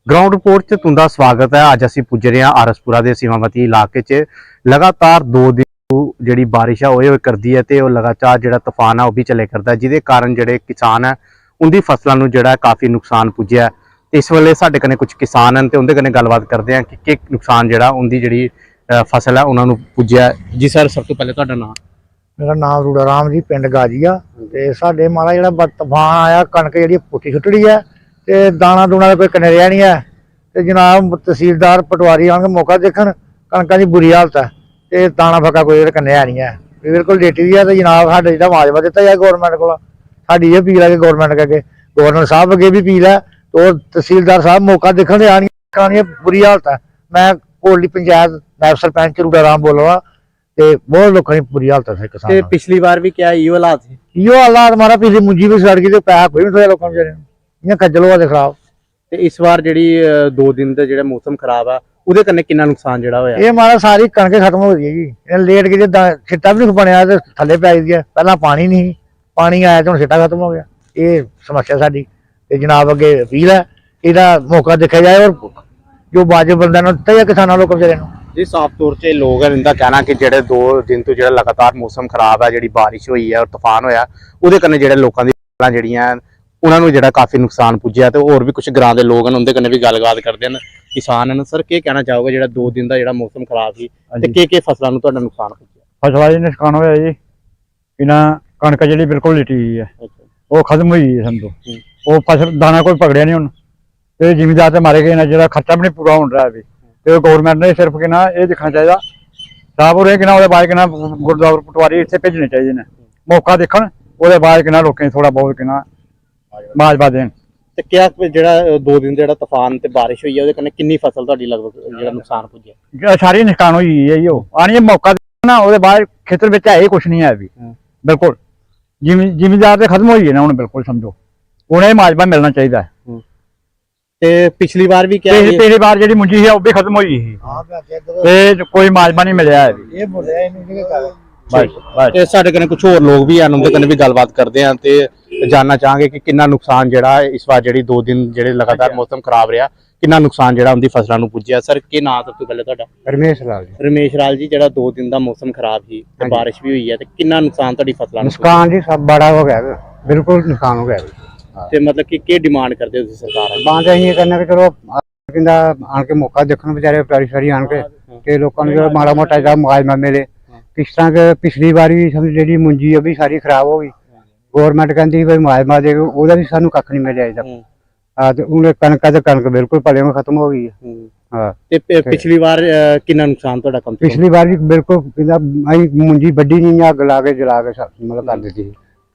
Ground report च तुंदा स्वागत है। अज असीं पुज्ज रहे हैं आरसपुरा के सीमावर्ती इलाके च। लगातार 2 दिन जी बारिश है करती है तो लगातार जो तूफान है वह भी चले करता है, जिदे कारण जोड़े किसान है उनकी फसलों को जोड़ा काफ़ी नुकसान पुज्या है। इस वेले साडे कने कुछ किसान हैं तो उनके कने गलबात करते हैं कि नुकसान जोड़ा उनकी जी फसल है उन्होंने पुज्या है। जी सर, सब तो पहले तुहाडा नाम? मेरा नाम रूड़ा राम जी, पिंड गाजीआ। ते साडे माड़ा जिहड़ा तूफान आया, कणक जिहड़ी पुट्टी सुट्टड़ी है ते दाना दूना कोई कने रहा नहीं है। ते जनाब तहसीलदार पटवारी आन के मौका देखन, कणकां दी बुरी हालत है ते दाना फक्का कोई कन्ने है नहीं है, बिल्कुल लेटी दी है। ते जनाब साडे जिहड़ा मुआवजा दित्ता जाए गौरमेंट कोला, साडी ये अपील है कि गौरमेंट अगे, गवर्नर साहब अगे भी अपील है तो तहसीलदार साहब मौका देखन दे आनी बुरी हालत है। मैं कोटली पंचायत नायब सरपंच रूड़ा राम बोल रहा ते बहुत लोगों की बुरी हालत है किसान। पिछली बार भी क्या इहो हालात है? इहो हालात हमारा पिछली मुंजी भी सड़ गई तो पैसा कोई नहीं थोड़ा लोगों को इयां खज्जल हुआ खराब। ते इस बार जी 2 दिन का जो मौसम खराब है उहदे कन्नै कितना नुकसान जोड़ा होया? ये हमारा सारी कणक खत्म हो गई जी, लेट गई छिट्टा भी नहीं बनया तो थले पै गई है। पहला पानी नहीं, पानी आया तो हुण छिट्टा खत्म हो गया। ये समस्या साडी ते जनाब अगे अपील है इहदा मौका देखा जाए और जो वाजिब बंदा दिता जाए किसानों लोगों बेचारे नूं। जी साफ तौर से लोग हैं इनका कहना कि जेडे 2 दिन तो जो लगातार मौसम खराब है, जी बारिश हुई है और तूफान होया उहदे कन्नै जेडे लोकां दी फसलां जेहड़ियां उन्होंने जोड़ा काफ़ी नुकसान पुज्या। तो होर भी कुछ ग्रां के लोग हैं उनके कन्नै भी गलबात करते हैं, किसान हैं। सर क्या कहना चाहोगे जो 2 दिन का जो मौसम खराब थी तो फसलों को नुकसान पुज्या? फसलों का नुकसान होया जी, इन्हां कणक जी बिल्कुल लिटी हुई है, वो खत्म हुई है समझो। वो फसल दाना कोई पकड़िया नहीं, तो जिमीदार तो मारे गए ना, जो खर्चा भी नहीं पूरा हो रहा है। तो गौरमेंट ने सिर्फ कि ना ये देखना चाहिए साहब हो कि ना बाद कि ना गुरदावर पटवारी इतने भेजने चाहिए ने, मौका देखन वो बाद कि ना लोगों थोड़ा बहुत कि ना माजबा देन। तो क्या जो 2 दिन जो तूफान ते बारिश हुई है उहदे कन्नै कितनी फसल तुहाडी लगभग जो नुकसान पुज्या? सारी नुकसान हुई है जी। आनी मौका ना वो बाद खेतर में है कुछ नहीं है अभी बिल्कुल। जिमीदार तो खत्म हुई है ना हूँ बिल्कुल समझो, उन्हें माजबा मिलना चाहिए। पिछली बार भी क्या पिछली बार जी मुंजी है वो भी खत्म हुई थी, कोई माजबा नहीं मिलया है। साडे कने कुछ होर लोग भी हैं, उनके कने भी गलबात करते हैं ते जानना चाहांगे कि कितना नुकसान जेड़ा इस बार जी 2 दिन जेडे लगातार मौसम खराब रहा कितना नुकसान जेड़ा उनकी फसलों को पुज्या। सर के नाम सब तो पहले तुहाडा? रमेश लाल जी। रमेश लाल जी, जेड़ा 2 दिन का मौसम खराब थी ते बारिश भी हुई है तो कितना नुकसान तुहाडी फसलों? नुकसान जी सब बड़ा हो गया, बिल्कुल नुकसान हो गया। ते मतलब कि के डिमांड करते हो सरकार? बांध ये करना कि चलो आन के मौका देखने बेचारे प्यारी सारी आन के लोगों को माड़ा मोटा जो मुआवजा मिले। किस तरह के पिछली बार भी समझ जी मुंजी भी सारी खराब हो गई, गौरमेंट कहती भाई मुआवजा देगी, वह भी सानू कख नहीं मिले अजे तक। हाँ तो उन्हें कणक बिल्कुल भले में खत्म हो गई है। हाँ पिछली बार कितना नुकसान तुहाडा कम? पिछली बार भी बिल्कुल मुंजी बड्डी नहीं, अग ला के जला के मतलब कर दी थी,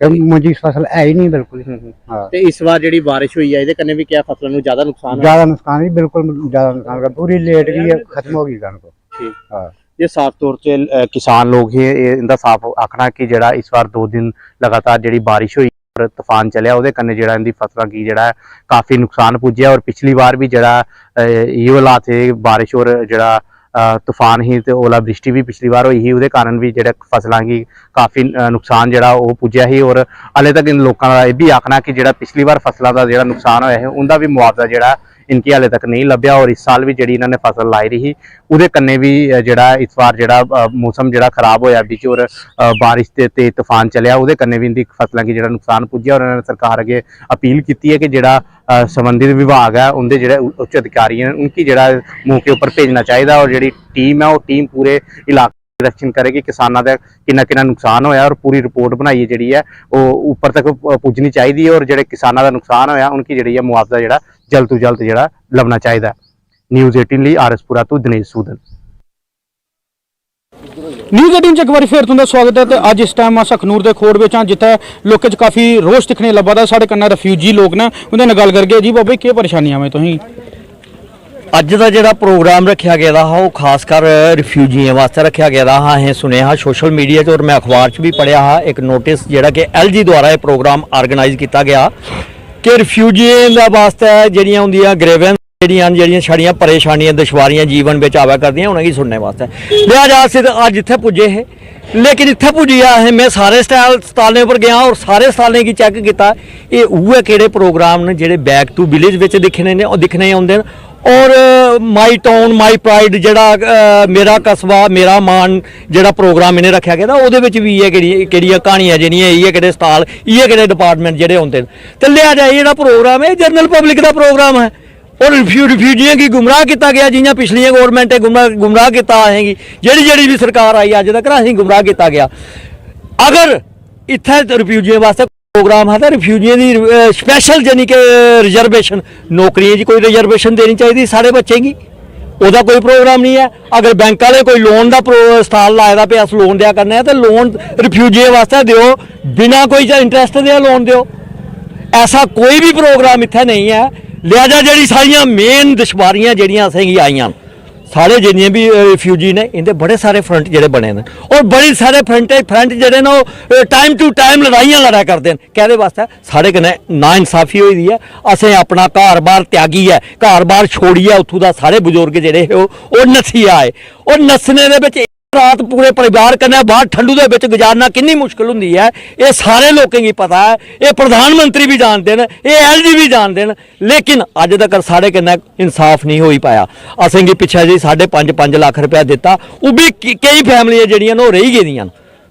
मुंजी फसल है ही नहीं बिल्कुल। हाँ इस बार जी बारिश हुई है इसके भी क्या फसलों को ज्यादा नुकसान? ज्यादा नुकसान ही बिल्कुल ज्यादा नुकसान का, पूरी लेट गई है, खत्म हो गई कणक। ठीक। हाँ ये साफ तौर से किसान लोग ही इनका साफ आखना कि जड़ा इस बार 2 दिन लगातार जी बारिश हुई और तूफान चलिया उहदे कन्नै जेड़ा इनकी फसलों की जड़ा काफ़ी नुकसान पुज्या। और पिछली बार भी जड़ा इहो हालात थे, बारिश और जड़ा तूफान ही तो ओलावृष्टि भी पिछली बार हुई ही, उहदे कारण भी जेड़ा फसलों की काफ़ी नुकसान जड़ा वो पुज्या ही। और हाले तक इन लोगों का यह भी आखना कि जेड़ा पिछली बार फसलों का जेड़ा नुकसान होया है उनका भी मुआवजा जेड़ा इनकी हाले तक नहीं लभ्या। और इस साल भी जी इन्होंने फसल लाई रही उहदे कन्नै भी जड़ा इस बार जड़ा मौसम जड़ा खराब होया बिच और बारिश ते तूफान चलिया उहदे कन्नै भी इनकी फसलों की जड़ा नुकसान पुज्या। और उन्होंने सरकार अगे अपील की है कि जड़ा संबंधित विभाग है उनके जोड़े उच्च अधिकारी हैं उनकी जड़ा मौके उपर भेजना चाहिए और जी टीम है वो टीम पूरे इलाके निरीक्षण करेगी किसानों का कितना नुकसान होया और पूरी रिपोर्ट बनाई जी है वो ऊपर तक पुजनी चाहिए। और जो किसानों का नुकसान होया उनकी जी मुआवजा जोड़ा जल्द तो जल्द जोड़ा लभना चाहिए। न्यूज़ 18 ਲਈ आरएसपुरा तो दिनेश सूदन। न्यूज़ 18 च एक बार फिर तुंदा स्वागत है। तो अज इस टाइम अस अखनूर के खोड़ में जिते लोगों काफ़ी रोष दिखने लब्भा दा, साढ़े कन्नै रिफ्यूजी लोग ने उन्हें नाल गल करगे। जी बाबा क्या परेशानियां में तुसीं? अज का जो प्रोग्राम रखा गया हा वो खासकर रिफ्यूजियों वास्ते रखा गया हा। असें सुनिया हा सोशल मीडिया और मैं अखबार च भी पढ़िया हा एक नोटिस जोड़ा कि LG द्वारा यह प्रोग्राम ऑर्गेनाइज किया गया कि रिफ्यूजियों वास्ते जिहड़ियां उनदियां ग्रेवेंस ਜਿਹੜੀਆਂ ਛੜੀਆਂ ਪਰੇਸ਼ਾਨੀਆਂ ਦੁਸ਼ਵਾਰੀਆਂ ਜੀਵਨ ਵਿੱਚ ਆਵਾ ਕਰਦੀਆਂ ਉਹਨਾਂ ਦੀ ਸੁਣਨੇ ਵਾਸਤੇ ਲਿਆ ਅਸੀਂ ਅੱਜ ਇੱਥੇ ਪੁੱਜੇ ਹੈ लेकिन इत्थे पुजिया है मैं सारे सतालें पर गया और सारे सतालें की चेक किया ये उहे केड़े प्रोग्राम ने जेड़े बैक टू विलेज विच दिखने ने और दिखने आउंदे ने और माई टाउन माई प्राइड जेड़ा मेरा कस्बा मेरा मान जेड़ा प्रोग्राम इन्हें रखा गया ਉਹਦੇ ਵਿੱਚ भी ये केड़ियां कहानियां ਜਿਹੜੀਆਂ ਇਹ केड़े स्टाल ये केड़े डिपार्टमेंट जेड़े होंदे ते लिया जाए जेड़ा प्रोग्राम है जनरल पब्लिक दा प्रोग्राम है और रिफ्यूजियां की गुमराह किया गया जियां पिछलियां गौरमेंट गुमराह किया आएगी जेड़ी भी सरकार आई अज तक असीं गुमराह किया गया अगर इत्थे रिफ्यूजियां वास्ते प्रोग्राम है तो रिफ्यूजियां की स्पैशल यानी कि रिजर्वेशन नौकरियों की कोई रिजर्वेशन देनी चाहिए सारे बच्चे की ਉਹਦਾ कोई प्रोग्राम नहीं है अगर बैंक वाले कोई लोन का स्टाल लाए दा पे अस लोन दिया करने तो लोन रिफ्यूजियां वास्ते दिओ बिना कोई इंटरस्ट दे लोन दिओ ऐसा कोई भी प्रोग्राम इत्थे नहीं है लिहाजा जी सारिया मेन दुश्वारियां जड़ियां असेंगी आईयां सारे जिन्ने भी रिफ्यूजी ने इनके बड़े सारे फ्रंट जेडे बने ने और बड़े सारे फ्रंट जेडे ने टाइम टू टाइम लड़ाइयां लड़ा करते हैं कहदे वास्ते साढ़े कन्नै ना इंसाफी हुई दी है असें अपना घर बार त्यागी है घर बार छोड़िए उत्थों दा सारे बुजुर्ग जेडे वो नस्सी आए और नस्सने दे विच रात पूरे परिवार कन्नै बाहर ठंडू दे विच गुजारना कितनी मुश्किल हुंदी है ये सारे लोगों की पता है ये प्रधानमंत्री भी जानते हैं ये LG भी जानते हैं लेकिन अज तक साढ़े कन्नै इंसाफ नहीं हो पाया असें गी पिछले जी 5.5 लाख रुपया दिता वो भी कई फैमिलियां जिहड़ियां वो रही गेदियां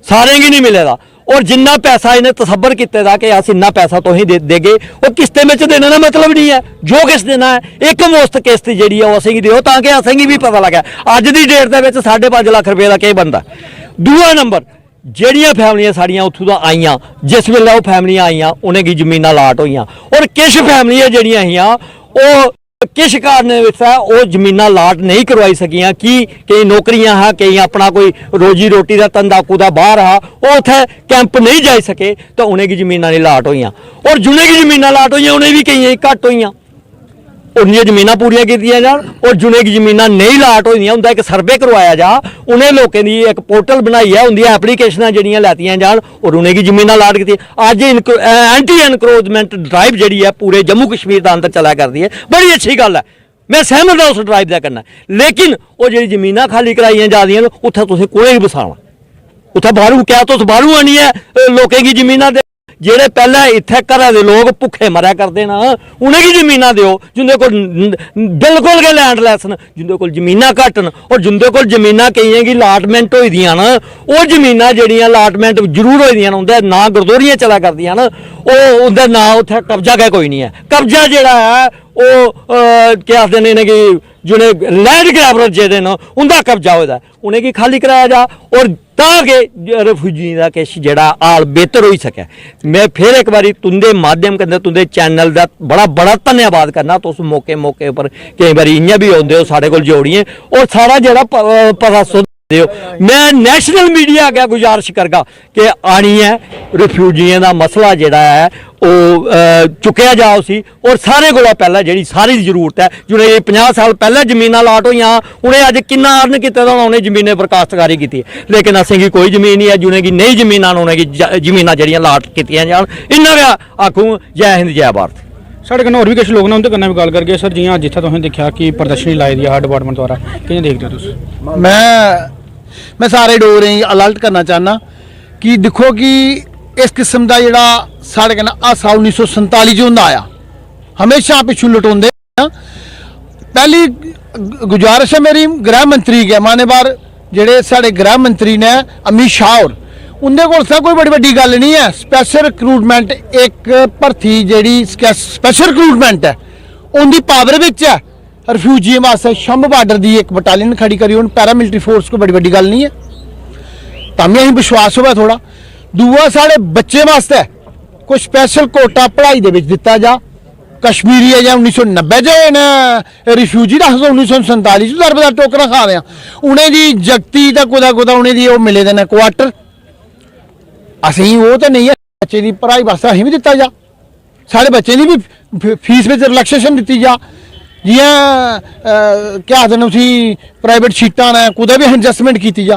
सारे गी नहीं मिलेगा और जिन्ना पैसा इन्हें तसब्बर किया कि अस इन्ना पैसा तो ही देगे वो किस्तें में देने का मतलब नहीं है जो किस्त देना है एक मुफ्त किस्त जी असेंगी दिओ ताकि असेंगी भी पता लगे अज की डेट के 5.5 लाख रुपये का क्या बनता दूआ नंबर ਜਿਹੜੀਆਂ फैमिलियां साड़ियां उत्थों दा आईयां जिस वेले वो फैमिलियां आईयां उन्हें की जमीनां लाट होईयां और किश फैमिलियां ਜਿਹੜੀਆਂ आईयां वो किस कारण वो जमीनां लाट नहीं करवाई सकियां कि कई नौकरियां है कई अपना कोई रोजी रोटी का धंधा कुदा बाहर हा वो उत्थे कैंप नहीं जाई सके तो उन्हें की जमीनां नहीं लाट होईयां और जिन्हें की जमीनां लाट होईयां उन्हें भी कई घट होईयां उन्हें जमीनां पूरियां कीतियां जान और जिन्हें की जमीनां नहीं लाट होईयां उनका एक सर्वे करवाया जा उन्हें लोगों की एक पोर्टल बनाई है उनकी एप्लीकेशनां जिहड़ियां लैतियां जान और उन्हें की जमीनां लाट की अज एंटी एनक्रोचमेंट ड्राइव जी है पूरे जम्मू कश्मीर का अंदर चला करती है बड़ी अच्छी गल है मैं सहमत हाँ उस ड्राइव का करना लेकिन वो जी जमीनां खाली कराई जा रही उत्थे तुसीं कोई नहीं बसाना उत्थे बाहरों क्या तुस बाहरों आनी है लोगों की जमीनां ਜਿਹੜੇ ਪਹਿਲਾਂ ਇੱਥੇ ਘਰਾਂ ਦੇ ਲੋਕ ਭੁੱਖੇ ਮਰਿਆ ਕਰਦੇ ਨਾ ਉਹਨਾਂ ਦੀ ਜ਼ਮੀਨਾਂ ਦਿਓ ਜਿੰਦੇ ਕੋਲ ਬਿਲਕੁਲ ਕੇ ਲੈਂਡਲੈਸ ਨੇ ਜਿੰਦੇ ਕੋਲ ਜ਼ਮੀਨਾਂ ਘੱਟ ਨੇ ਔਰ ਜਿੰਦੇ ਕੋਲ ਜ਼ਮੀਨਾਂ ਕਈਆਂ ਦੀ ਅਲਾਟਮੈਂਟ ਹੋਈ ਦੀਆਂ ਨਾ ਉਹ ਜ਼ਮੀਨਾਂ ਜਿਹੜੀਆਂ ਅਲਾਟਮੈਂਟ ਜ਼ਰੂਰ ਹੋਈ ਦੀਆਂ ਨੇ ਉਹਦੇ ਨਾਂ ਗਰਦੋਰੀਆਂ ਚਲਾ ਕਰਦੀਆਂ ਨਾ ਉਹ ਉਹਦਾ ਨਾਂ ਉੱਥੇ ਕਬਜ਼ਾ ਕਾ ਕੋਈ ਨਹੀਂ ਹੈ ਕਬਜ਼ਾ ਜਿਹੜਾ ਹੈ ਉਹ ਕੀ ਆਖਦੇ ਨੇ ਕਿ ਜਿਹਨੇ लैंड ग्रैबर जेह्ड़े न उंदा कब्जा होए दा उ'नें गी खाली कराया जा और ताकि रिफ्यूजी दा किश जेह्ड़ा हाल बेहतर होई सकै मैं फिर एक बारी तुंदे माध्यम कन्नै तुंदे चैनल दा बड़ा धन्यवाद करना तुस मौके पर केईं बारी इ'यां बी औंदे हो साढ़े कोल जोड़िए और सारा जेह्ड़ा पता सुनदे हो मैं नैशनल मीडिया अग्गें गुजारिश करगा कि आनी है रिफ्यूजियें दा मसला जेह्ड़ा है चुकया जा उसी और सारे कोला पहले जी सारी जरूरत है जिन्हें 50 साल पहले जमीनां लाट हुई उन्हें अज किन्ना अर्न किया उन्हें जमीनें पर काश्तकारी की लेकिन असें की कोई जमीन नहीं है जिन्हें की नहीं जमीनां उन्हें की जमीनां जड़ियां लाट कीतियां जान इन्ना गै आखूँ जय हिंद जय भारत साढ़े कन्नै होर भी किश लोग ने उंदे कन्नै भी गल करगे सर जियां जित्थे तुसें दिक्खा कि प्रदर्शनी लाई दी है डिपार्टमेंट द्वारा कि'यां देखदे हो तुस मैं सारे डोगरें गी अलर्ट करना चाहना कि दिक्खो कि इस किस्म का जोड़ा साढ़े कन्नै हादसा 1947 च होंदा आया हमेशा पिछू लटोंदे पहली गुजारिश है मेरी गृह मंत्री के मान्यवर जेड़े साढ़े गृह मंत्री ने अमित शाह होर उंदे कोल कोई बड़ी वड्डी गल नहीं है स्पैशल रिक्रूटमेंट एक भर्थी जेड़ी स्पैशल रिक्रूटमेंट है उनकी पावर विच है रिफ्यूजियें वास्ते शंभ बार्डर की एक बटालियन खड़ी करी उन पैरामिलिटरी फोर्स कोई बड़ी वड्डी गल नहीं है तां भी असीं विश्वास होवे थोड़ा दूआ साढ़े बच्चे वास्ते कोई स्पैशल कोटा पढ़ाई दे विच दिता जा कश्मीरी है या 1990 च रिफ्यूजी रख दो 1947 च दरबदर टोकरा खा रहे हैं उन्हें जी जगती तो कुदा उन्हें दी वो मिले दे ने क्वार्टर असीं वो तो नहीं है बच्चे की पढ़ाई वास्ते असीं भी दिता जा साढ़े बच्चे की भी फीस में रिलैक्सेशन दी जा जियां क्या आखदे ने उसी प्राइवेट सीटां ने कुदै भी एडजस्टमेंट की जा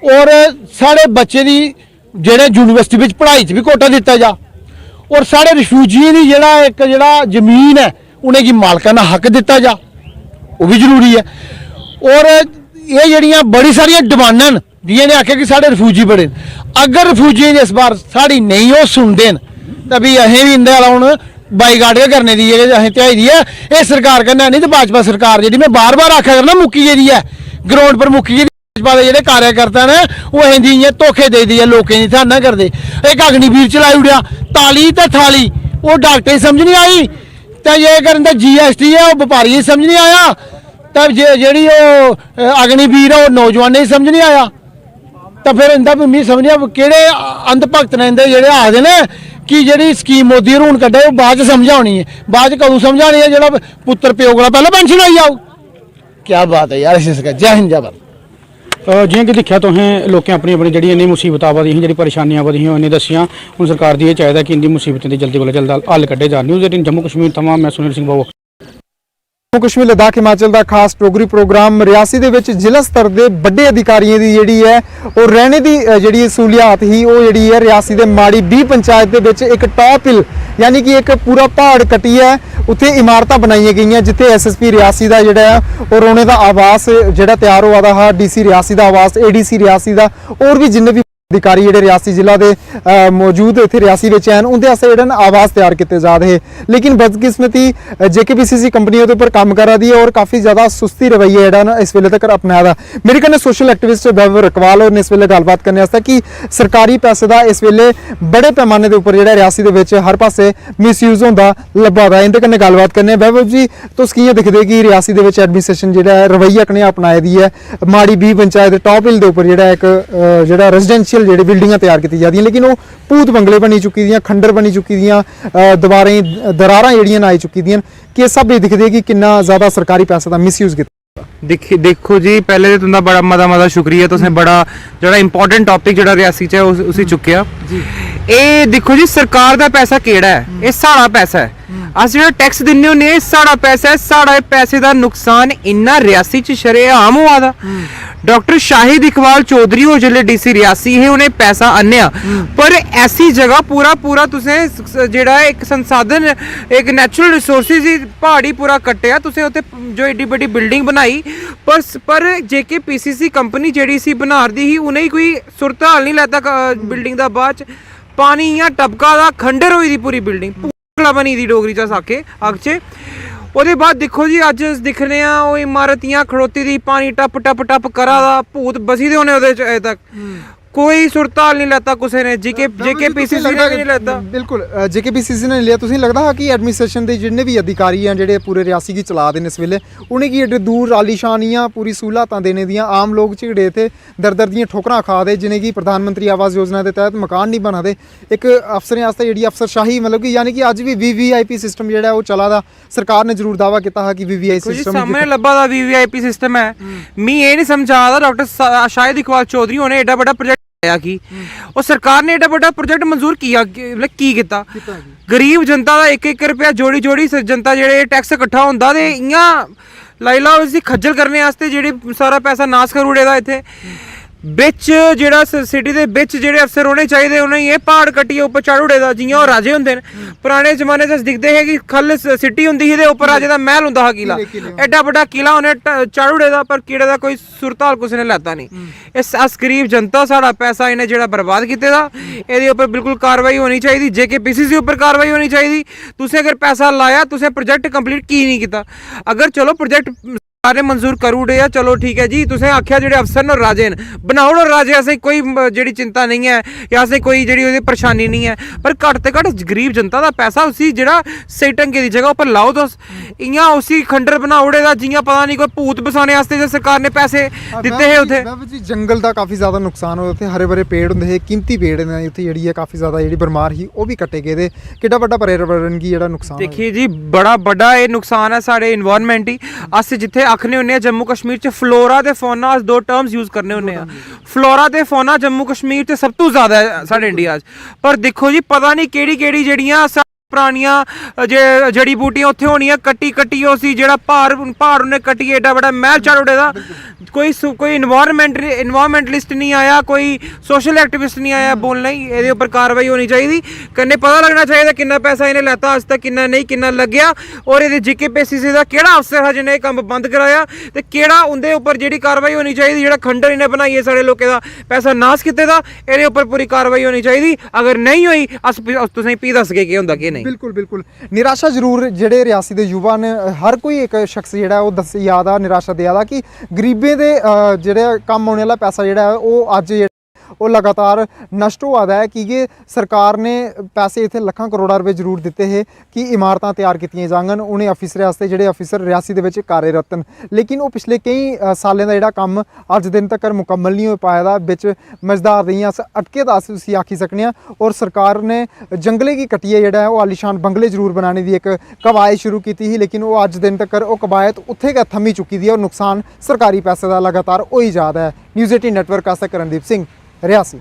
और साढ़े बच्चे की जेड़े यूनिवर्सिटी में पढ़ाई च भी कोटा दिता जा और साढ़े रिफ्यूजियें की जेड़ा एक जेड़ा जमीन है उन्हें की मालकाना हक दिता जा ਉਹ ਵੀ ਜ਼ਰੂਰੀ ਹੈ। ਔਰ ਇਹ ਜਿਹੜੀਆਂ ਬੜੀ ਸਾਰੀਆਂ ਡਿਮਾਂਡਾਂ ਨੇ जि'यां ने आखे कि साढ़े रिफ्यूजी बड़े अगर रिफ्यूजी इस बार साड़ी नहीं वो सुनते तो भी असें भी इंदे वाला हूँ बाईकाट करने दी है असें ध्याई दी है। ये सरकार कन्नै नहीं तो भाजपा सरकार जी मैं बार बार आख्या करना मुक्की गेदी है ग्राउंड पर मुक्की गेदी। भाजपा के जेह्ड़े कार्यकर्ता ने वो असें इ'यां धोखे दे दी है लोकें दी ध्यान ना करदे। एक अग्निवीर चलाई उड़ेआ ताली ते थाली वो डॉक्टर समझ नहीं आई तो जेकर इंदा GST है वो व्यापारी समझ नहीं आया तब जेह्ड़ी वो अग्निवीर है वो नौजवान ही समझ नहीं आया। तो फिर इंदा भी मी समझिया केड़े अंध भगत ने इंदे जेह्ड़े आखदे ने कि जेह्ड़ी स्कीम मोदी होर हून कड्ढे बाद च समझानी है बाद च कदूं समझानी है जेह्ड़ा पुत्तर प्यो कोला पैह्लें पेंशन आई जाओ। क्या बात है यार इस जय हिंद जय भारत। जि'यां कि दिक्खेआ तुसें लोकें अपनी अपनी जेह्ड़ी इन्नी मुसीबत आवा दी ही जेह्ड़ी परेशानियां आवा दी ही उन्हें दस्सियां। हुण सरकार दी एह् चाहिदा कि इंदी मुसीबतें दी जल्दी कोला जल्द हल कड्ढे जान। न्यूज़ 18 जम्मू कश्मीर थमां मैं सुनील सिंह बाबू। जम्मू कश्मीर लद्दाख हिमाचल का खास डोगरी प्रोग्राम रियासी दे विच जिला स्तर के बड़े अधिकारियों की जिहड़ी है और रहने की जिहड़ी सहूलियात ही वो जिहड़ी है रियासी दे माड़ी 20 पंचायत दे विच एक टॉप हिल यानी कि एक पूरा पहाड़ कट्टी है उत्थे इमारतां बनाई गई जिथे SSP रियासी का जिहड़ा है और रौने का आवास जिहड़ा तैयार हुआ था DC रियासी का आवास ADC रियासी का और भी जिन्ने भी अधिकारी जिहड़े रियासी जिला के मौजूद इत्थे रियासी विच हैं उंदे आस्ते जिहड़े आवास तैयार किए जा रहे। लेकिन बदकिस्मती JKPCC कंपनी उहदे उपर काम करा दी है और काफ़ी ज़्यादा सुस्ती रवैया जिहड़ा ना इस वेले तक अपनाया दा। मेरे कन्नै सोशल एक्टिविस्ट वैभव रकवाल और इस वेले गलबात करने आस्ते कि सरकारी पैसे का इस वेले बड़े पैमाने के उपर जिहड़ा रियासी दे विच हर पासे मिसयूज होंदा लब्भा दा। इंदे कन्नै गलबात करने वैभव जी तुस कि'यां दिखदे कि रियासी दे विच एडमिनिस्ट्रेशन जिहड़ा है रवैया कनेहा अपनाया दी है माड़ी 20 पंचायत टॉप हिल दे उपर जिहड़ा एक जिहड़ा रेजिडेंशियल जेह्ड़ी बिल्डिंगां तैयार की जा रही लेकिन वो भूत बंगले बनी चुकी दियां खंडर बनी चुकी दियां दीवारें दरारां जेह्ड़ियां आई चुकी दियां किस स्हाबै दिखदे कि किन्ना ज़्यादा सरकारी पैसे का मिसयूज कीता। देखो जी पहले तो तुंदा बड़ा मता शुक्रिया तुसें बड़ा जेह्ड़ा इंपॉर्टेंट टॉपिक जेह्ड़ा रियासी च है उसी चुक्केआ। एह् दिक्खो जी सरकार दा पैसा केह्ड़ा है एह् साढ़ा पैसा है अस जेह्ड़ा टैक्स दिन्ने होन्ने एह् साढ़ा पैसा है। साढ़े पैसे दा नुकसान इन्ना रियासी च शरेआम होआ दा। डॉक्टर शाहिद इकबाल चौधरी होर जेल्लै DC रियासी हे उ'नें पैसा आह्नेआ पर ऐसी जगह पूरा तुसें जेह्ड़ा एक संसाधन एक नेचुरल रिसोर्सिस ही प्हाड़ी पूरा कट्टेआ तुसें उत्थे जो एड्डी बड्डी बिल्डिंग बनाई पर JKPCC कंपनी जेह्ड़ी सी बना'रदी ही उ'नें कोई सुरत हाल नहीं लैता बिल्डिंग दा बाद च पानी इ'यां टपका दा खंडर होई दी पूरी बिल्डिंग बनी दी डोगरी च अस आखचे। ओह्दे बाद दिक्खो जी अज्ज अस दिक्खने आं ओह् इमारतियां खड़ोती दी पानी टप करा दा भूत बसी दे होने ओह्दे च अजें तक कोई सुरत हाल नहीं लैता कुसै ने JKPCC ने भी नहीं लैता। बिल्कुल JKPCC ने लिया तुसें लगदा हा कि एडमिनिस्ट्रेशन दे जिन्ने भी अधिकारी हैं जेह्ड़े पूरे रियासी गी चला दे न इस वेले उ'नेंगी एड्डे दूर आलीशानियां पूरी सहूलतां देने दियां आम लोग झिगड़े थे दर दियां ठोकरां खा दे जिनेंगी प्रधानमंत्री आवास योजना के तहत मकान नहीं बना दे एक अफसरें आस्तै जेह्ड़ी अफसरशाही मतलब कि यानी कि अज्ज भी VVIP सिस्टम जेह्ड़ा ओह् चला दा। सरकार ने जरूर दावा कीता हा कि VVIP सिस्टम सामने लब्भा दा VVIP सिस्टम है मी एह् नहीं समझ आ दा डॉक्टर शाहिद इकबाल चौधरी होने एड्डा बड़ा प्रोजेक्ट की और सरकार ने एड्डा बड़ा प्रोजेक्ट मंजूर किया मतलब की कीता गरीब जनता दा 1-1 रुपया जोड़ी जनता जेह्ड़े टैक्स इकट्ठा होंदा ते इ'यां लाई लाओ इसी खज्जल करने आस्ते जेह्ड़ी सारा पैसा नास करी ओड़े दा इत्थे बिच जेह्ड़ा सिटी दे बिच जेह्ड़े अफसर होने चाहिए उ'नेंगी एह् प्हाड़ कट्टियै उप्पर चाढ़ी ओड़े दा जि'यां ओह् राजे होंदे न। पुराने जमाने च अस दिखदे हे कि खल्ल सिटी होंदी ही ते उप्पर राजे दा महल होंदा हा किला एड्डा बड्डा किला उ'नें चाढ़ी ओड़े दा पर कीड़े दा कोई सुरत हाल कुसै ने लैता नहीं। इस अस गरीब जनता साढ़ा पैसा इ'नें जेह्ड़ा बर्बाद कीते दा एह्दे उप्पर बिल्कुल कार्रवाई होनी चाहिए JKPCC उप्पर कार्रवाई होनी चाहिए। तुसें अगर पैसा लाया तुसें प्रोजेक्ट कंप्लीट की नहीं कीता अगर चलो प्रोजेक्ट सारे मंजूर करू उड़े चलो ठीक है जी तुसें आख्या जेह्ड़े अफसर न राजे न बनाओ राजे असें कोई जेह्ड़ी चिंता नहीं है या असें कोई जेह्ड़ी ओह्दी परेशानी नहीं है पर घट्ट ते घट्ट गरीब जनता दा पैसा उसी जेह्ड़ा स्हेई ढंगे दी जगह उप्पर लाओ तुस इ'यां उसी खंडर बनाई ओड़े दा जि'यां पता नहीं कोई भूत बसाने आस्ते सरकार ने पैसे दित्ते हे उत्थे। जी जंगल का काफ़ी ज़्यादा नुकसान होया उत्थे हरे भरे पेड़ होंदे हे कीमती पेड़ ने उत्थे जेह्ड़ी है काफ़ी ज़्यादा जेह्ड़ी बरमार ही ओह् भी कट्टे गेदे किड्डा बड्डा पर्यावरण गी जेह्ड़ा नुकसान देखिए जी बड़ा बड्डा एह् नुकसान है साढ़े इन्वायरमेंट गी। अस जित्थे आखने होन्ने जम्मू कश्मीर च फ्लोरा ते फौना अस 2 टर्म्स यूज करने होन्ने आं। फ्लोरा ते फौना जम्मू कश्मीर च सब तो ज़्यादा है साढ़े इंडिया च पर दिक्खो जी पता नहीं केह्ड़ी जेह्ड़ियां ਪੁਰਾਣੀਆਂ ਜੜੀ ਬੂਟੀਆਂ ਉੱਥੇ ਹੋਣੀਆਂ, ਕੱਟੀ ਉਹ ਸੀ ਜਿਹੜਾ ਭਾਰ ਉਹਨੇ ਕੱਟੀ ਏਡਾ ਵੱਡਾ ਮਹਿਲ ਚੜ੍ਹ ਉੱਡੇ ਦਾ। ਕੋਈ ਇਨਵਾਇਰਮੈਂਟਲਿਸਟ ਨਹੀਂ ਆਇਆ, ਕੋਈ ਸੋਸ਼ਲ ਐਕਟਿਵਿਸਟ ਨਹੀਂ ਆਇਆ ਬੋਲਣ ਲਈ। ਇਹਦੇ ਉੱਪਰ ਕਾਰਵਾਈ ਹੋਣੀ ਚਾਹੀਦੀ। ਕੰਨੇ ਪਤਾ ਲੱਗਣਾ ਚਾਹੀਦਾ ਕਿੰਨਾ ਪੈਸਾ ਇਹਨੇ ਲੈਤਾ ਅੱਜ ਤੱਕ, ਕਿੰਨਾ ਨਹੀਂ, ਕਿੰਨਾ ਲੱਗਿਆ, ਔਰ ਇਹਦੇ ਜੀਕੇ ਪੀਸੀਸੀ ਦਾ ਕਿਹੜਾ ਅਫਸਰ ਹੈ ਜਿਹਨੇ ਇਹ ਕੰਮ ਬੰਦ ਕਰਾਇਆ, ਤੇ ਕਿਹੜਾ ਉਹਦੇ ਉੱਪਰ ਜਿਹੜੀ ਕਾਰਵਾਈ ਹੋਣੀ ਚਾਹੀਦੀ। ਜਿਹੜਾ ਖੰਡਰ ਇਹਨੇ ਬਣਾਈ ਹੈ ਸਾਡੇ ਲੋਕਾਂ ਦਾ ਪੈਸਾ ਨਾਸ ਕੀਤੇ ਦਾ, ਇਹਦੇ ਉੱਪਰ ਪੂਰੀ ਕਾਰਵਾਈ ਹੋਣੀ ਚਾਹੀਦੀ। ਅਗਰ ਨਹੀਂ ਹੋਈ ਤੁਸੀਂ ਪੀ ਦੱਸ ਕੇ ਕੀ ਹੁੰਦਾ ਕੀ ਨਹੀਂ। ਬਿਲਕੁਲ ਬਿਲਕੁਲ ਨਿਰਾਸ਼ਾ ਜ਼ਰੂਰ ਜਿਹੜੇ ਰਿਆਸੀ ਦੇ ਯੁਵਾ ਨੇ, ਹਰ ਕੋਈ ਇੱਕ ਸ਼ਖਸ ਜਿਹੜਾ ਉਹ ਦੱਸ ਯਾਦ ਆ ਨਿਰਾਸ਼ਾ ਦੇ ਆਦਾ ਕਿ ਗਰੀਬੇ ਦੇ ਜਿਹੜੇ ਕੰਮ ਆਉਣ ਵਾਲਾ ਪੈਸਾ ਜਿਹੜਾ ਉਹ ਅੱਜ ਉਹ ਲਗਾਤਾਰ ਨਸ਼ਟ ਹੋ ਆਦਾ ਹੈ। ਕਿ ਸਰਕਾਰ ਨੇ ਪੈਸੇ ਇੱਥੇ ਲੱਖਾਂ ਕਰੋੜਾਂ ਰੁਪਏ ਜ਼ਰੂਰ ਦਿੱਤੇ ਹੈ ਕਿ ਇਮਾਰਤਾਂ ਤਿਆਰ ਕੀਤੀਆਂ ਜਾਣ, ਉਹਨੇ ਅਫਸਰ ਵਾਸਤੇ ਜਿਹੜੇ ਅਫਸਰ ਰਿਆਸੀ ਦੇ ਵਿੱਚ ਕਾਰਜਰਤ ਹਨ, ਲੇਕਿਨ ਉਹ ਪਿਛਲੇ ਕਈ ਸਾਲਾਂ ਦਾ ਜਿਹੜਾ ਕੰਮ ਅੱਜ ਦਿਨ ਤੱਕ ਮੁਕੰਮਲ ਨਹੀਂ ਹੋ ਪਾਇਆ ਦਾ। ਵਿੱਚ ਮਜ਼ਦਾਰ ਰਹੀਆਂ ਅਟਕੇ ਦਾ ਤੁਸੀਂ ਆਖੀ ਸਕਨੇ ਆ। ਔਰ ਸਰਕਾਰ ਨੇ ਜੰਗਲੇ ਕੀ ਕੱਟੀਏ ਜਿਹੜਾ ਹੈ ਉਹ ਆਲੀਸ਼ਾਨ ਬੰਗਲੇ ਜ਼ਰੂਰ ਬਣਾਉਣੇ ਦੀ ਇੱਕ ਕਵਾਇਦ ਸ਼ੁਰੂ ਕੀਤੀ ਸੀ, ਲੇਕਿਨ ਉਹ ਅੱਜ ਦਿਨ ਤੱਕ ਉਹ ਕਵਾਇਦ ਉੱਥੇ ਕ ਥੰਮੀ ਚੁੱਕੀ ਦੀ ਹੈ ਔਰ ਨੁਕਸਾਨ ਸਰਕਾਰੀ ਪੈਸੇ ਦਾ ਲਗਾਤਾਰ ਹੋਈ ਜਾ ਰਿਹਾ ਹੈ। ਨਿਊਜ਼ 18 ਨੈਟਵਰਕ ਆਸਤੇ Karandeep Singh, Riasi.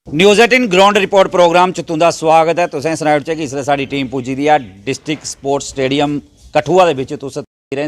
News 18 ground report programme च तुंदा स्वागत है। तुसें सनाया च कि इसलै साडी टीम पुज्जी दी है डिस्ट्रिक्ट स्पोर्ट्स स्टेडियम कठुआ दे विच। तुस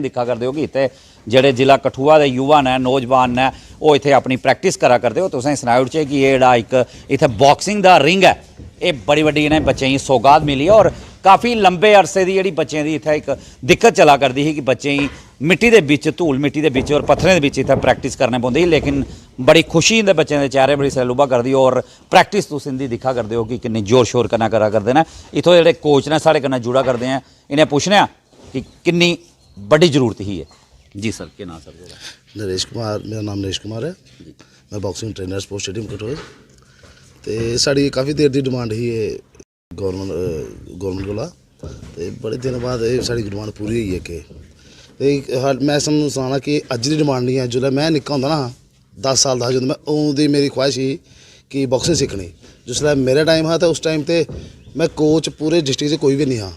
दिक्खा करदे हो कि इत्थे जेह्ड़े जिला कठुआ दे युवा ने, नौजवान ने, वो इत्थे अपनी प्रैक्टिस करा करदे हो। तुसें सनाया च कि ये जेह्ड़ा इक इत्थे बॉक्सिंग दा रिंग है, ये बड़ी बड्डी इन्हें बच्चें गी सौगात मिली है। और काफ़ी लंबे अरसे दी जेह्ड़ी बच्चें दी इत्थे एक दिक्कत चला करदी ही कि बच्चें गी मिट्टी दे बिच, धूल मिट्टी दे बिच और पत्थरें दे बिच इत्थे प्रैक्टिस करने पौंदी ही। लेकिन बड़ी खुशी इंदे बच्चें दे चेहरे बड़ी सैलूबा करदी। और प्रैक्टिस तुस इंदी दिक्खा करदे हो कि किन्नी जोर शोर कन्नै करा करदे ने। इत्थों जेह्ड़े कोच ने साढ़े कन्नै जुड़ा करदे हैं, इन्हें पुच्छने कि किन्नी बड़ी जरूरत ही है। जी सर, क्या नाम सर? नरेश कुमार, मेरा नाम नरेश कुमार है। मैं boxing trainer sports stadium Kathua. तो साड़ी काफ़ी देर की डिमांड ही गौरमेंट कोला, तो बड़े दिन बाद साड़ी डिमांड पूरी हुई है कि मैं तुहानूं सनाना कि अज की डिमांड नहीं है। जो मैं निक्का होंदा ना 10 साल का, जो मैं उदी मेरी ख्वाहिश ही कि बॉक्सिंग सीखनी। जिसलै मेरा टाइम था तो उस टाइम ते मैं कोच पूरे डिस्ट्रिक्ट से कोई भी नहीं हाँ,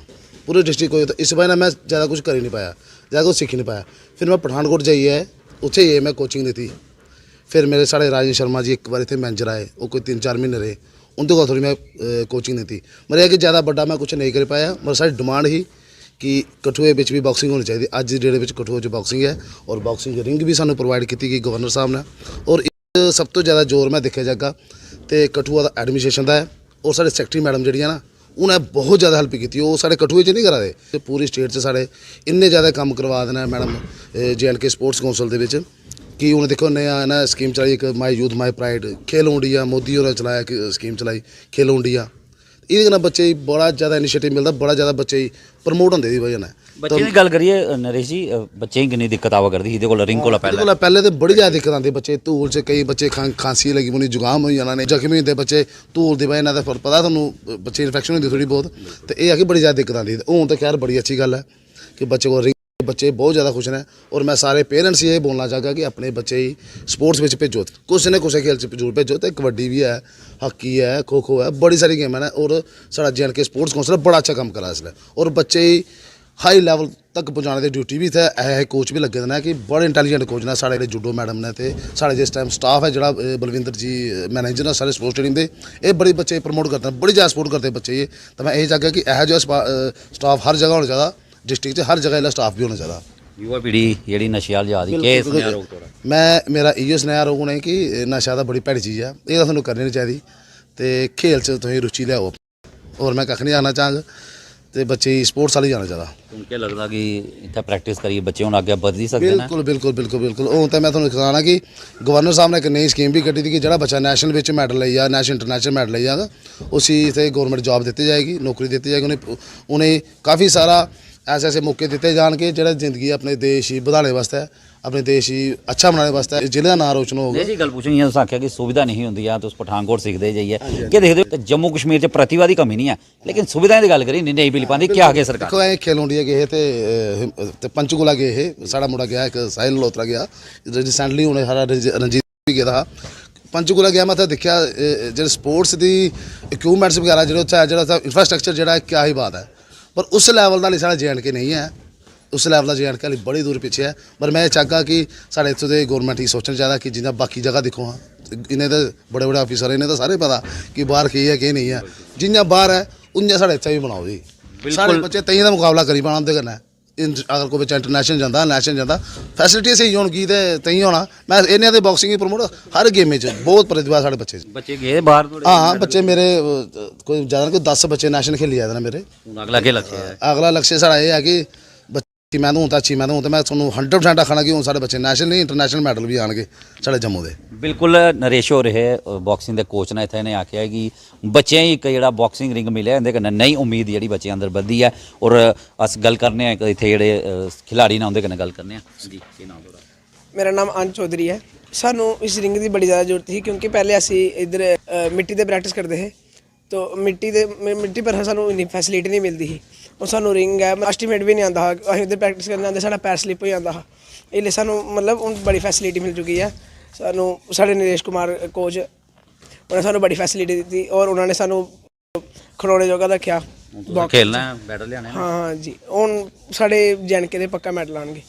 पूरे डिस्ट्रिक्ट कोई। तो इस वजह मैं ज़्यादा कुछ कर ही नहीं पाया, ज़्यादा कुछ सीख नहीं पाया। फिर मैं पठानकोट जाइए उत्थे ही मैं कोचिंग दी थी। फिर मेरे साढ़े राजन शर्मा जी एक बार इतने मैनेजर आए, वो कोई 3-4 महीने रहे, उनके को थोड़ी मैं कोचिंग दी थी। मेरा यह कि ज़्यादा बड़ा मैं कुछ नहीं कर पाया। मगर सारी डिमांड ही कि कठुए बिच भी बॉक्सिंग होनी चाहिए। अज की डेट में कठुए बॉक्सिंग है और बॉक्सिंग रिंग भी सानू प्रोवाइड की गई गवर्नर साहब ने। और सब तो ज़्यादा जोर मैं देखा जाएगा तो कठुआ का एडमिनिस्ट्रेशन का है। और साढ़े सैकटरी मैडम जी ना, उन्हें बहुत ज़्यादा हेल्प की। वो साढ़े कठुए च नहीं करा दे, पूरी स्टेट से साढ़े इन्ने ज़्यादा काम करवा देना मैडम JNK स्पोर्ट्स काउंसिल के विच कि उन्हें देखो नया ना स्कीम चलाई, एक माई youth my pride, Khelo India Modi होरें चलाया स्कीम चलाई खेलो इंडिया। ये बच्चे बड़ा ज़्यादा इनिशिएटिव मिलता, बड़ा ज़्यादा बच्चे प्रमोट होंगे दी वजह। बच्चे की गल करिए नरेश जी, बच्चे की कितनी दिक्कत आवा करती ही रिंग कोला पहले तो बड़ी ज़्यादा दिक्कत आती। बच्चे धूल से कई बच्चे खांसी लगी पौनी, जुकाम हो जाना, जख्मी होते बच्चे धूल की वजह ना। तो पता थोनू बच्चे इन्फेक्शन होती थोड़ी बहुत। तो यह है कि बड़ी ज़्यादा दिक्कत आती। हूँ तो खैर बड़ी अच्छी गल है कि बच्चे को बच्चे बहुत ज़्यादा खुश हैं। और मैं सारे पेरेंट्स ये बोलना चाहगा कि अपने बच्चे ही स्पोर्ट्स में भेजो, कुछ ने कुछ खेल जरूर भेजो। तो कबड्डी भी है, हॉकी है, खो खो है, बड़ी सारी गेम है। और साढ़ा JNK स्पोर्ट्स काउंसिल बड़ा अच्छा काम करा इसलिए। और बच्चे ही हाई लैवल तक पहुँचाने की ड्यूटी भी थे। ऐसे कोच भी लगे ने कि बड़े इंटैलीजेंट कोच ने साढ़े जूडो मैडम ने। तो साढ़े जिस टाइम स्टाफ है जो बलविंदर जी मैनेजर ने सारे स्पोर्ट्स स्टेडियम के, ये बड़े बच्चे प्रमोट करते हैं, बड़ी ज़्यादा सपोर्ट करते हैं बच्चे ये। तो मैं यही चाहगा कि यह जो स्टाफ हर जगह होना चाहिए, डिस्ट्रिक्ट हर जगह स्टाफ भी होना चाहिए। युवा पीढ़ी जी नशे वाल जा रही, मैं मेरा इो स्नेहा रोग ने कि नशा तो बड़ी भैड़ी चीज़ है, ये थोड़ा करनी नहीं चाहिए। तो खेल च तुम रुचि लियाओ। और मैं कख नहीं जाना चाहगा, तो बच्चे स्पोर्ट्स वाली जाना चाहिए। तुम क्या लगता कि इतना प्रैक्टिस करिए बच्चे हूँ अगे बध ही सकते हैं? बिल्कुल बिल्कुल बिल्कुल बिल्कुल। हूँ तो मैं थोड़ा सुनाना कि गवर्नर साहब ने एक नई स्कीम भी कटी थी कि जो बच्चा नेशनल में मैडल ले जा, नेशनल इंटरनेशनल मैडल ले जाएगा, उसी इतने गवर्नमेंट जॉब दी जाएगी, नौकरी दी जाएगी। उन्हें काफ़ी सारा ऐसे ऐसे मौके दिते जान के जो जिंदगी अपने देश ही बढ़ाने वास्ते, अपने देश ही अच्छा बनाने वास्ते, जिले का नाम रोशन होगा। जी गल पूछनी तुस आख्या कि सुविधा नहीं होंगी या तुस पठानकोट सीखते जाइए क्या देखते हो जम्मू कश्मीर च प्रतिभा की कमी नहीं है, लेकिन सुविधाएं की गल करी नहीं मिल पाती। क्या आगे सरकार देखो खेलो इंडिया गए तो पंचकूला गए हे, साड़ा मुंडा गया एक साहिल मल्होत्रा गया रिसेंटली, उन्हें सारा रंजीत भी गया था पंचकूला गया। मैं तो देखा जो स्पोर्ट्स की इक्विपमेंट्स वगैरह जो इंफ्रास्ट्रक्चर जो क्या ही बात है। पर उस लैवल का साढ़ा JNK नहीं है, उस लैवल का JNK हाली बड़ी दूर पीछे है। पर मैं चाहगा कि साढ़े इतों के गौरमेंट ही सोचना चाहिए कि जिन्हें बाकी जगह देखो हाँ, इन्हें तो बड़े बड़े ऑफिसर इन्हें तो सारे पता कि बाहर की है कि नहीं है। जिन्हें बाहर है उं'जा साढ़े इत्थै भी बनाओ जी। साढ़े बच्चे ताइयों दा मुकाबला करी पाना उं'दे कन्नै। अगर कोई बच्चा इंटरनेशनल जाता नेशनल जाता फैसिलिटी स्हेई होगी तो ताइयों होना। मैं इन्हें दे बॉक्सिंग प्रमोट हर गेम च बहुत प्रतिभा साढ़े बच्चे बच्चे गए बाहर थोड़े? हाँ बच्चे मेरे कोई ज़्यादा कोई 10 बच्चे नेशनल खेली जाते हैं मेरे। अगला केह् लक्ष्य है? अगला लक्ष्य साढ़ा ये है कि बच्ची मैं हूँ तो अच्छी मैं हूँ तो मैं थोड़ा 100% आखना कि हूँ साढ़े बच्चे नेशनल नहीं इंटरनेशनल मैडल भी आने साढ़े जम्मू के। बिल्कुल नरेश हो रहे बॉक्सिंग के कोच ने इतने आख्या है कि बच्चें एक जो बॉक्सिंग रिंग मिले इंदे कन्नै नई उम्मीद जी बच्चे अंदर बधी है। और अस गल करने इतने जेह्ड़े खिलाड़ी ने उंदे कन्नै गल करने जी। की नाम थोड़ा? मेरा नाम अंश चौधरी है। सानू इस रिंग की बड़ी ज़्यादा जरूरत थी क्योंकि पहले असी इधर मिट्टी ते प्रैक्टिस करते थे तो मिट्टी पर सानू इन्नी फैसिलिटी नहीं मिलती थी। और सानू रिंग है एस्टीमेट भी नहीं आता हा असीं उधर प्रैक्टिस करने आंदे साढ़ा पैर स्लिप हो जाता हा। इसलिए सानू मतलब हूँ बड़ी फैसिलिटी मिल चुकी है। सानू साढ़े नरेश कुमार कोच उन्होंने सानू बड़ी फैसिलिटी दी और उन्होंने सानू खड़ोने जोगा रखा। खेलना है मैडल लियाने? हाँ जी हुण साढ़े JNK दे पक्का मैडल आउणगे।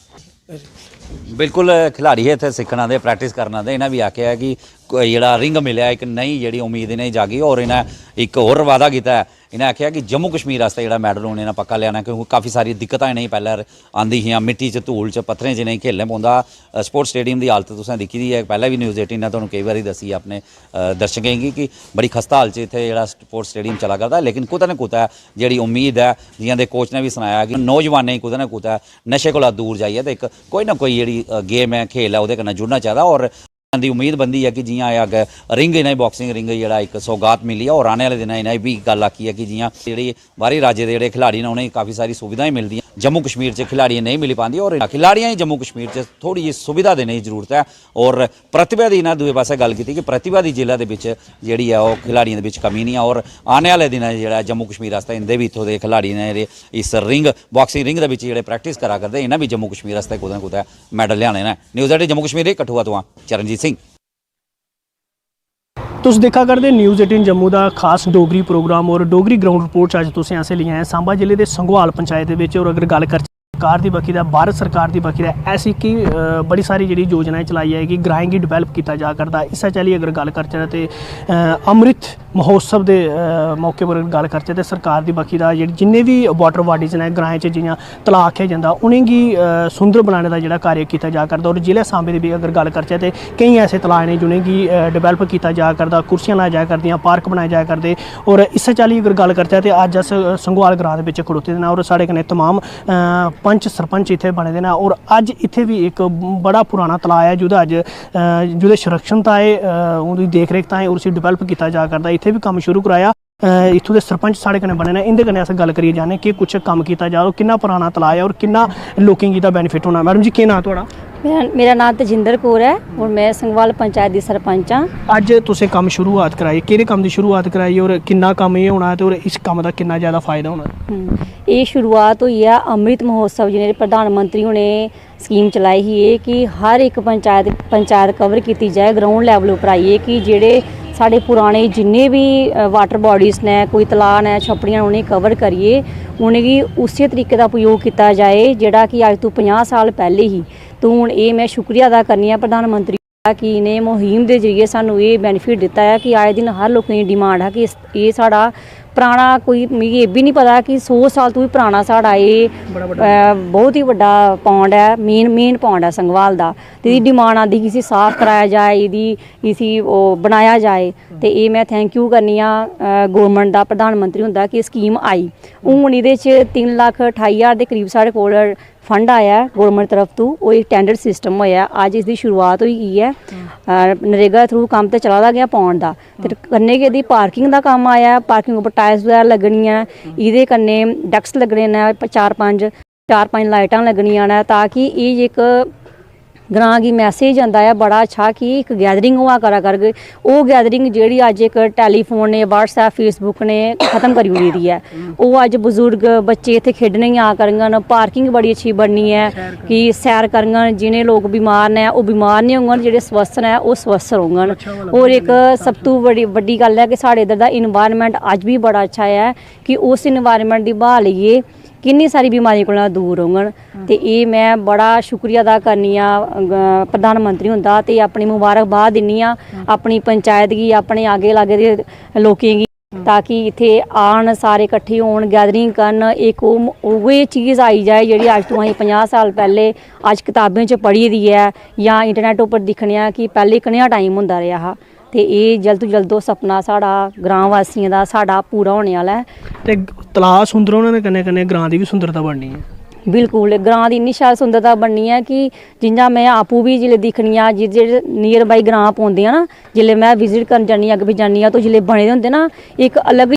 बिल्कुल खिलाड़ी है इतने सीखना दे प्रैक्टिस करना दे इन्हें भी आख्या है कि जेड़ा रिंग मिले एक नई जी उम्मीद इन्हें जागी। और इन्हें एक होर वादा किया है इन्हें आख्या कि जम्मू कश्मीर वास्ते जो मैडल हूँ इन्हें पक्का लिया क्योंकि काफ़ी सारी दिक्कत इन्हें पहले आँदी ही मिट्टी च धूल च पत्थरें च इन्हें खेलने पौंदा। स्पोर्ट्स स्टेडियम की हालत तुसें दिक्खी दी है पहले भी न्यूज़ 18 ने तुहानूं कई बारी दसी अपने दर्शकें गी कि बड़ी खस्ता हाल च इत्थे जेह्ड़ा स्पोर्ट्स स्टेडियम चला करदा। लेकिन कुतै ना कुतै जी उम्मीद है जियां दे कोच ने भी सनाया कि नौजवानें कुतै ना कुतै नशे कोला दूर जाइए तो एक कोई ना कोई जी गेम है खेल है वो कन्नै जुड़ना चाहिए। और दी उम्मीद बनती है कि जियां अगर रिंग इन्हें बॉक्सिंग रिंग जो एक सौगात मिली है और आने वाले दिन इन्हें भी गल आखी है कि जियां जी बाहरी राज्य के जोड़े खिलाड़ी ने उन्हें काफ़ी सारी सुविधाएं मिलती हैं जम्मू कश्मीर से खिलाड़ियों नहीं मिली पाती और खिलाड़ियां ही जम्मू कश्मीर से थोड़ी जी सुविधा देने की जरूरत है। और प्रतिभा की इन्हें दूए पासे गल की कि प्रतिभा की जिले के जी है वो खिलाड़ियों के कमी नहीं है। और आने वाले दिन जो जम्मू कश्मीर वास्ते इंदे भी इत्थों के खिलाड़ी ने इस रिंग बॉक्सिंग रिंग के जो प्रैक्टिस करा करते इन्हें भी जम्मू कश्मीर वास्ते कुछ ना कुछ मैडल लियाने ने। न्यूज़ 18 जम्मू कश्मीर कठुआ तो चरणजीत सिंह। तुम देखा करते न्यूज़ 18 जम्मू का खास डोगरी प्रोग्राम और डोगरी ग्राउंड रिपोर्ट अज तुसें असें लिया है सांबा जिले के संघवाल पंचायत के। और अगर गल कर सरकार की बखी भारत सरकार की बखी ऐसी कि बड़ी सारी जी योजनाएं चलाई है कि ग्राएं की डिवेलप किया जा करता। इस चाली अगर गल करचै तो अमृत महोत्सव के मौके पर गल करचै तो सरकार की बखी का जिन्ने भी वाटर बॉडीज ने ग्राएं जियां तलाऽ आख्या जाता उनेंगी सुंदर बनाने का जोड़ा कार्य किया जा करता। और जिले सांबे की भी अगर गल करचै तो कई ऐसे तलाऽ ने जिनेंगी डिवेलप किया जा करता कुर्सियां लाई जा करदियां पार्क बनाए जा करते। और इस चाली अगर गल करचै तो अज अस संघवाल ग्रां के खड़ोते हैं और साढ़े कन्नै तमाम पंच सरपंच इत्थे बने दे न। और अज इत्थे भी एक बड़ा पुराना तलाऽ है जुदा अज जुदे सुरक्षण ताएं उहदी देख रेख ताएं और उसी डिवेलप किया जा करता इत्थे भी कम्म शुरू कराया। इत्थों के सरपंच साढ़े कन्नै बने ने इंदे कन्नै अस गल करिए जाने कि कुछ कम्म किया जा और किन्ना पुराना तलाऽ है और किन्ना लोकें गी दा बेनीफिट होना। मैडम जी केह् नाम तुहाड़ा? मेरा नाम तजिंदर कौर है और मैं संघवाल पंचायत की सरपंच हाँ। अज तुसें कम्म शुरुआत कराई केह्ड़े कम्म दी शुरुआत कराई और किन्ना कम्म एह् होना ते और इस कम्म दा किन्ना ज़्यादा फायदा होना? ये शुरुआत हुई है अमृत महोत्सव जिन्हें प्रधानमंत्री उन्हें स्कीम चलाई ही कि हर एक पंचायत कवर की जाए ग्राउंड लैवल पर आइए कि जेड़े साढ़े पुराने जिन्ने भी वाटर बॉडीज़ ने कोई तलाऽ ने छपड़ियां उन्हें कवर करिए उनेंगी उस तरीके का उपयोग किया जाए जेड़ा कि अज तो 50 साल पहले ही। तो हुण ये मैं शुक्रिया अदा करनी है प्रधानमंत्री कि इन्हें मुहिम के जरिए सानू ये बेनीफिट दिता है कि आए दिन हर लोगों की डिमांड है कि ये साड़ा पुराना कोई मिगी ये भी नहीं पता कि 100 साल तो भी पुराना साड़ा ये बहुत ही बड़ा पौंड है मेन पौंड है संघवाल का। तो ये डिमांड आती कि इसी साफ कराया जाए इसी बनाया जाए। तो ये मैं थैंक यू करनी गौरमेंट का प्रधानमंत्री होंदा कि स्कीम आई। हूँ ये 3,28,000 के करीब साढ़े कोल फंड आया गौरमेंट तरफ तो वो एक टेंडर सिस्टम होया अज इसकी शुरुआत हुई गई है। नरेगा थ्रू काम तो चला गया पौंड का ते कन्नै गै दी पार्किंग का काम आया पार्किंग उपर टाइल्स वगैरह लगनियां इहदे कन्नै डैक्स लगने न 4-5 लाइटां लगनियां न ताकि ये एक ग्रां की मैसेज आता है बड़ा अच्छा कि एक गैदरिंग हुआ करा करगे वो गैदरिंग जी अज एक टैलीफोन ने व्हाट्सएप फेसबुक ने खत्म करी ओड़ी दी है। वो अज बजुर्ग बच्चे इत्थे खेडने आ करङन पार्किंग बड़ी अच्छी बननी है कि सैर करङन जिन्हें लोग बीमार ने वो बीमार नहीं होङन जेह्ड़े स्वस्थ ने वो स्वस्थ रौह्ङन। और एक सब तो बड़ी गल है कि साढ़े इधर दा इन्वायरनमेंट अज भी बड़ा अच्छा है कि उस इन्वायरनमेंट की बहाल लेइयै किन्नी सारी बीमारियों को दूर होङन। तो ये मैं बड़ा शुक्रिया अदा करनी प्रधानमंत्री हुंदा ते अपनी मुबारकबाद दिन्नी अपनी पंचायत की अपने आगे लागे दे लोकें गी ਤਾਂ ਕਿ ਇੱਥੇ ਆਣ ਸਾਰੇ ਇਕੱਠੇ ਹੋਣ ਗੈਦਰਿੰਗ ਕਰਨ ਇੱਕ ਉਹ ਚੀਜ਼ ਆਈ ਜਾਏ ਜਿਹੜੀ ਅੱਜ ਤੋਂ ਅਸੀਂ 50 ਸਾਲ ਪਹਿਲੇ ਅੱਜ ਕਿਤਾਬਾਂ 'ਚ ਪੜ੍ਹੀ ਦੀ ਹੈ ਜਾਂ ਇੰਟਰਨੈਟ ਉੱਪਰ ਦਿਖਣਿਆ ਕਿ ਪਹਿਲੇ ਕਿੰਨਾ ਟਾਈਮ ਹੁੰਦਾ ਰਿਹਾ ਹਾ ਤੇ ਇਹ ਜਲਦ ਤੋਂ ਜਲਦ ਉਹ ਸੁਪਨਾ ਸਾਡਾ ਗ੍ਰਾਮ ਵਾਸੀਆਂ ਦਾ ਸਾਡਾ ਪੂਰਾ ਹੋਣੇ ਵਾਲਾ ਹੈ ਤੇ ਤਲਾਅ ਸੁੰਦਰ ਉਹਨਾਂ ਦੇ ਕੰਨੇ ਕੰਨੇ ਗ੍ਰਾਂ ਦੀ ਵੀ ਸੁੰਦਰਤਾ ਬਣਨੀ ਹੈ ਬਿਲਕੁਲ ਗ੍ਰਾਂ ਦੀ ਇੰਨੀ ਸ਼ਾਲ ਸੁੰਦਰਤਾ ਬਣਨੀ ਹੈ ਕਿ ਜਿੰਨਾ ਮੈਂ ਆਪੂ ਵੀ ਜਿਲੇ ਦਿਖਣੀ ਆ ਜਿਹੜੇ ਨੀਅਰ ਬਾਈ ਗ੍ਰਾਂ ਪਾਉਂਦੇ ਆ ਨਾ ਜਿਲੇ ਮੈਂ ਵਿਜ਼ਿਟ ਕਰਨ ਜਾਂਦੀ ਆ ਅੱਗੇ ਵੀ ਜਾਂਦੀ ਆ ਤਾਂ ਜਿਲੇ ਬਣੇ ਹੁੰਦੇ ਨਾ ਇੱਕ ਅਲੱਗ